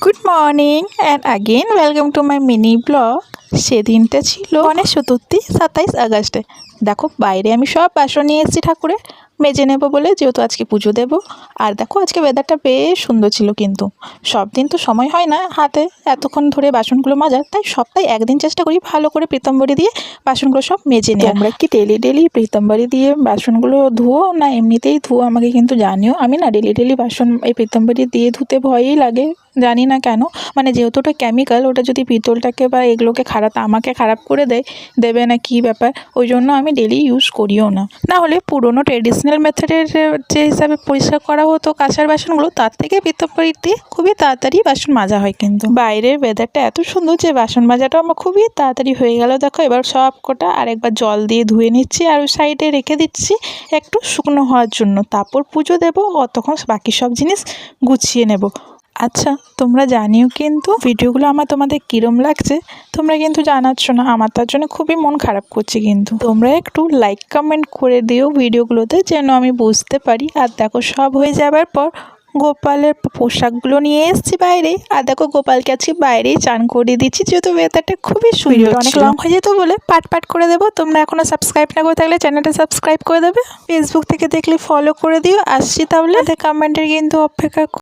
Good morning and again welcome to my mini blog. সেদিনটা ছিল গণেশ চতুর্থী 27 আগস্টে। দেখো বাইরে আমি সব বাসন নিয়ে এসেছি ঠাকুরে মেজে নেব বলে, যেহেতু আজকে পুজো দেব। আর দেখো আজকে ওয়েদারটা বেশ সুন্দর ছিল, কিন্তু সব দিন তো সময় হয় না হাতে এতক্ষণ ধরে বাসনগুলো মাজার, তাই সপ্তাহে একদিন চেষ্টা করি ভালো করে প্রীতমবাড়ি দিয়ে বাসনগুলো সব মেজে নেওয়া। তোমরা কি ডেলি ডেলি প্রীতমবাড়ি দিয়ে বাসনগুলো ধুও না এমনিতেই ধুও আমাকে কিন্তু জানিও। আমি না ডেলি ডেলি বাসন এই প্রীতমবাড়ি দিয়ে ধুতে ভয়ই লাগে, জানি না কেন। মানে যেহেতু ওটা কেমিক্যাল, ওটা যদি পিতলটাকে বা এগুলোকে আমাকে খারাপ করে দেবে না কি ব্যাপার, ওই জন্য আমি ডেলি ইউজ করিও না। না হলে পুরোনো ট্রেডিশনাল মেথডের যে হিসাবে পরিষ্কার করা হতো কাঁসার বাসনগুলো, তার থেকে পিতলবাড়ি দিয়ে খুবই তাড়াতাড়ি বাসন মাজা হয়। কিন্তু বাইরের ওয়েদারটা এত সুন্দর যে বাসন মাজাটাও আমার খুবই তাড়াতাড়ি হয়ে গেল। দেখো এবার সব কটা আরেকবার জল দিয়ে ধুয়ে নিচ্ছি আর ওই সাইডে রেখে দিচ্ছি একটু শুকনো হওয়ার জন্য। তারপর পুজো দেবো, তখন বাকি সব জিনিস গুছিয়ে নেব। আচ্ছা তোমরা জানিও কিন্তু ভিডিওগুলো আমার তোমাদের কীরম লাগছে, তোমরা কিন্তু জানাচ্ছ না, আমার তার জন্য খুবই মন খারাপ করছে। কিন্তু তোমরা একটু লাইক কমেন্ট করে দিও ভিডিওগুলোতে, যেন আমি বুঝতে পারি। আর দেখো সব হয়ে যাবার পর গোপালের পোশাকগুলো নিয়ে এসেছি বাইরে, আর দেখো গোপালকে আজকে বাইরেই চান করিয়ে দিচ্ছি, যেহেতু ওয়েদারটা খুবই সুন্দর। অনেক লং হয়ে যেত বলে পাট করে দেবো। তোমরা এখনো সাবস্ক্রাইব না করে থাকলে চ্যানেলটা সাবস্ক্রাইব করে দেবে, ফেসবুক থেকে দেখলে ফলো করে দিও। আসছি তাহলে, কমেন্টের কিন্তু অপেক্ষা